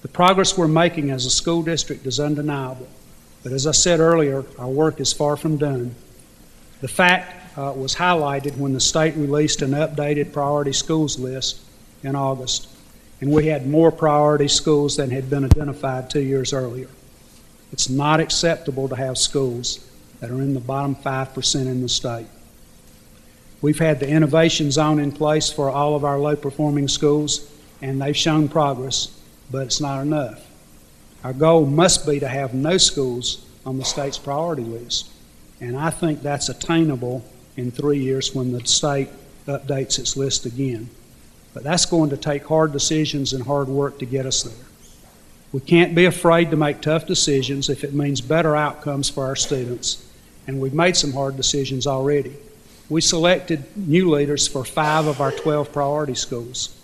The progress we're making as a school district is undeniable, but as I said earlier, our work is far from done. The fact was highlighted when the state released an updated priority schools list in August, and we had more priority schools than had been identified 2 years earlier. It's not acceptable to have schools that are in the bottom 5% in the state. We've had the innovation zone in place for all of our low-performing schools, and they've shown progress, but it's not enough. Our goal must be to have no schools on the state's priority list, and I think that's attainable in 3 years when the state updates its list again. But that's going to take hard decisions and hard work to get us there. We can't be afraid to make tough decisions if it means better outcomes for our students, and we've made some hard decisions already. We selected new leaders for 5 of our 12 priority schools.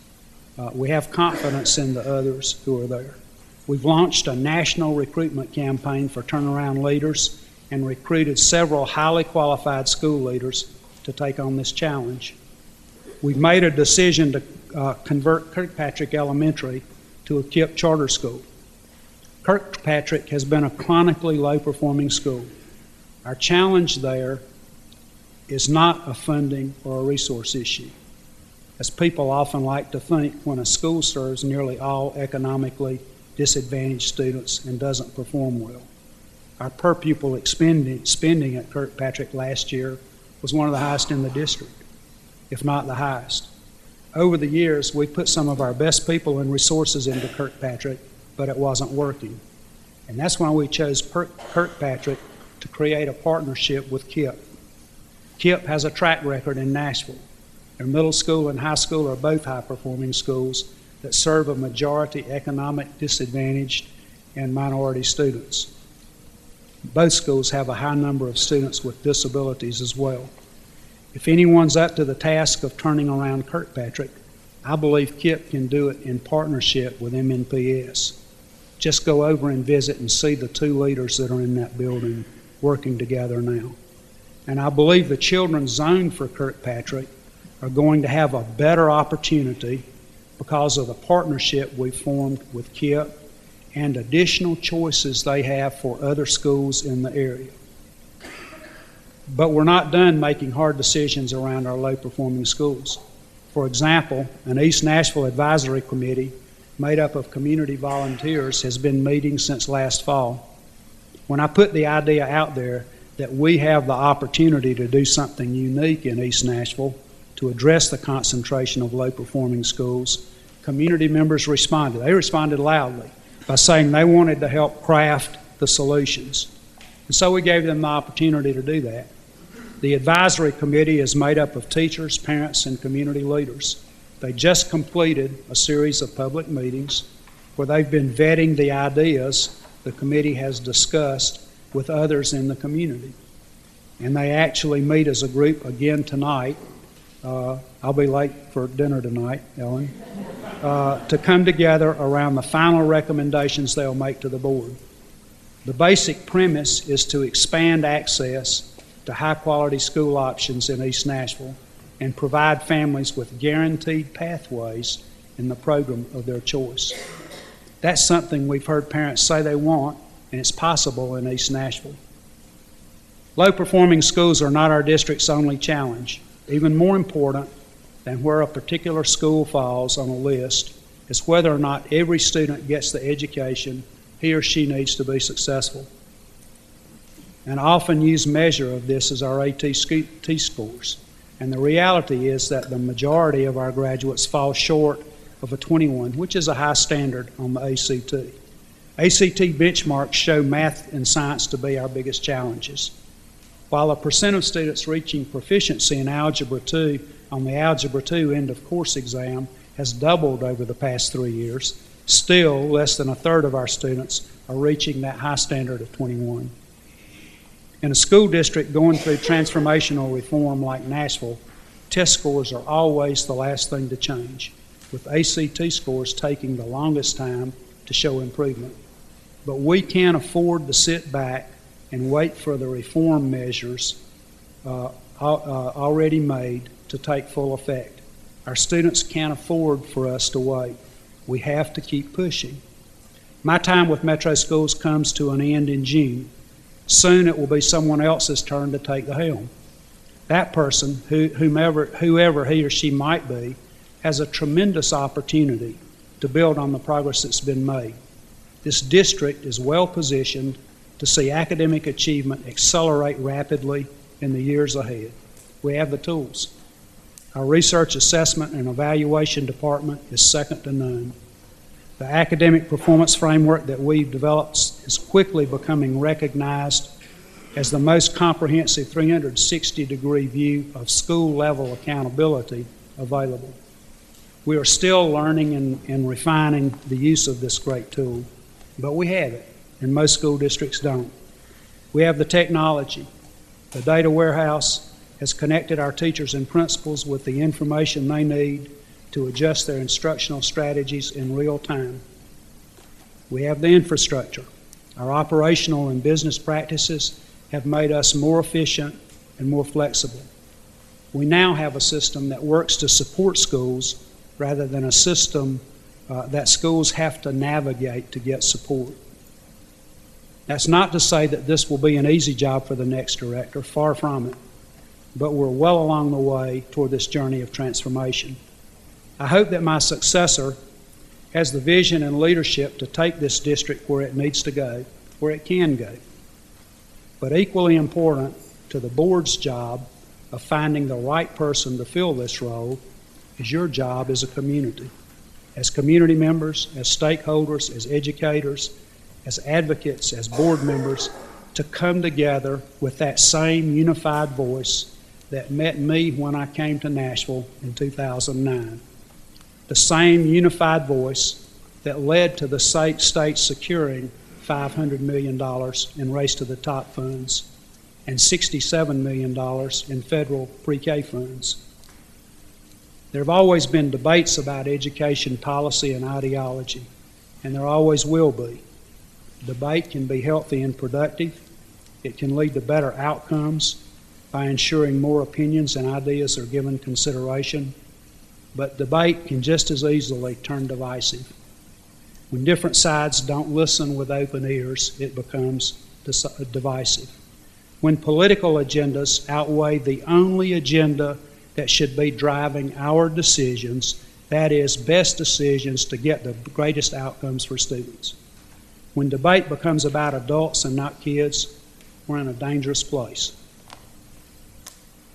We have confidence in the others who are there. We've launched a national recruitment campaign for turnaround leaders and recruited several highly qualified school leaders to take on this challenge. We've made a decision to convert Kirkpatrick Elementary to a KIPP charter school. Kirkpatrick has been a chronically low-performing school. Our challenge there is not a funding or a resource issue, as people often like to think when a school serves nearly all economically disadvantaged students and doesn't perform well. Our per pupil spending at Kirkpatrick last year was one of the highest in the district, if not the highest. Over the years, we put some of our best people and resources into Kirkpatrick, but it wasn't working. And that's why we chose Kirkpatrick to create a partnership with KIPP. KIPP has a track record in Nashville. Their middle school and high school are both high-performing schools that serve a majority economic disadvantaged and minority students. Both schools have a high number of students with disabilities as well. If anyone's up to the task of turning around Kirkpatrick, I believe KIPP can do it in partnership with MNPS. Just go over and visit and see the 2 leaders that are in that building working together now. And I believe the children zoned for Kirkpatrick are going to have a better opportunity because of the partnership we formed with KIPP and additional choices they have for other schools in the area. But we're not done making hard decisions around our low-performing schools. For example, an East Nashville Advisory Committee made up of community volunteers has been meeting since last fall. When I put the idea out there that we have the opportunity to do something unique in East Nashville to address the concentration of low-performing schools, community members responded. They responded loudly by saying they wanted to help craft the solutions. And so we gave them the opportunity to do that. The advisory committee is made up of teachers, parents, and community leaders. They just completed a series of public meetings where they've been vetting the ideas the committee has discussed with others in the community. And they actually meet as a group again tonight. I'll be late for dinner tonight, Ellen, to come together around the final recommendations they'll make to the board. The basic premise is to expand access to high-quality school options in East Nashville and provide families with guaranteed pathways in the program of their choice. That's something we've heard parents say they want, and it's possible in East Nashville. Low-performing schools are not our district's only challenge. Even more important than where a particular school falls on a list is whether or not every student gets the education he or she needs to be successful. An often used measure of this is our AT scores. And the reality is that the majority of our graduates fall short of a 21, which is a high standard on the ACT. ACT benchmarks show math and science to be our biggest challenges. While the percent of students reaching proficiency in Algebra 2 on the Algebra 2 end of course exam has doubled over the past 3 years, still less than a third of our students are reaching that high standard of 21. In a school district going through transformational reform like Nashville, test scores are always the last thing to change, with ACT scores taking the longest time to show improvement. But we can't afford to sit back and wait for the reform measures already made to take full effect. Our students can't afford for us to wait. We have to keep pushing. My time with Metro Schools comes to an end in June. Soon it will be someone else's turn to take the helm. That person, whoever he or she might be, has a tremendous opportunity to build on the progress that's been made. This district is well positioned to see academic achievement accelerate rapidly in the years ahead. We have the tools. Our research, assessment, and evaluation department is second to none. The academic performance framework that we've developed is quickly becoming recognized as the most comprehensive 360-degree view of school-level accountability available. We are still learning and refining the use of this great tool, but we have it, and most school districts don't. We have the technology. The data warehouse has connected our teachers and principals with the information they need to adjust their instructional strategies in real time. We have the infrastructure. Our operational and business practices have made us more efficient and more flexible. We now have a system that works to support schools rather than a system that schools have to navigate to get support. That's not to say that this will be an easy job for the next director, far from it, but we're well along the way toward this journey of transformation. I hope that my successor has the vision and leadership to take this district where it needs to go, where it can go. But equally important to the board's job of finding the right person to fill this role is your job as a community. As community members, as stakeholders, as educators, as advocates, as board members, to come together with that same unified voice that met me when I came to Nashville in 2009. The same unified voice that led to the state securing $500 million in Race to the Top funds and $67 million in federal pre-K funds. There have always been debates about education policy and ideology, and there always will be. Debate can be healthy and productive. It can lead to better outcomes by ensuring more opinions and ideas are given consideration. But debate can just as easily turn divisive. When different sides don't listen with open ears, it becomes divisive. When political agendas outweigh the only agenda that should be driving our decisions, that is, best decisions to get the greatest outcomes for students. When debate becomes about adults and not kids, we're in a dangerous place.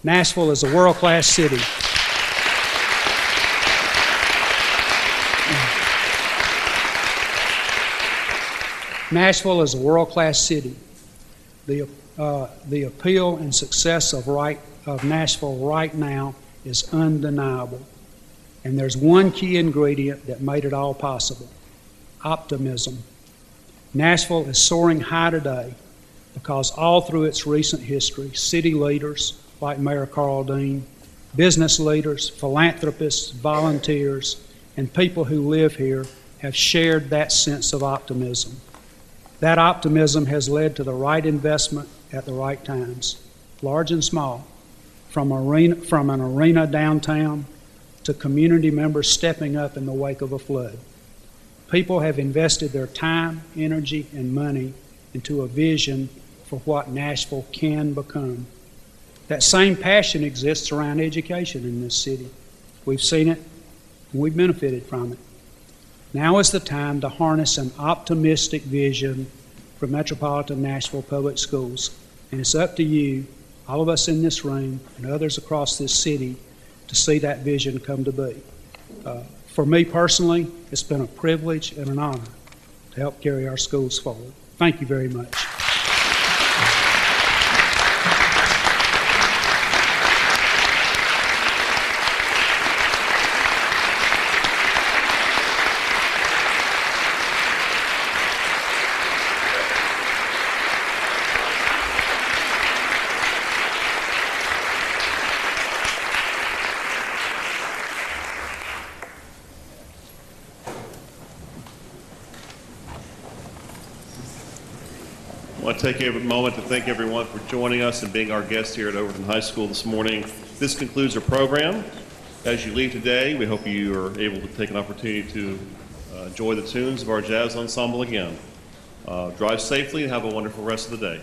Nashville is a world-class city. Nashville is a world-class city. The appeal and success of Nashville right now is undeniable. And there's one key ingredient that made it all possible: optimism. Nashville is soaring high today because all through its recent history, city leaders like Mayor Carl Dean, business leaders, philanthropists, volunteers, and people who live here have shared that sense of optimism. That optimism has led to the right investment at the right times, large and small, from an arena downtown to community members stepping up in the wake of a flood. People have invested their time, energy, and money into a vision for what Nashville can become. That same passion exists around education in this city. We've seen it, and we've benefited from it. Now is the time to harness an optimistic vision for Metropolitan Nashville Public Schools. And it's up to you, all of us in this room and others across this city, to see that vision come to be. For me personally, it's been a privilege and an honor to help carry our schools forward. Thank you very much. I want to take a moment to thank everyone for joining us and being our guests here at Overton High School this morning. This concludes our program. As you leave today, we hope you are able to take an opportunity to enjoy the tunes of our jazz ensemble again. Drive safely and have a wonderful rest of the day.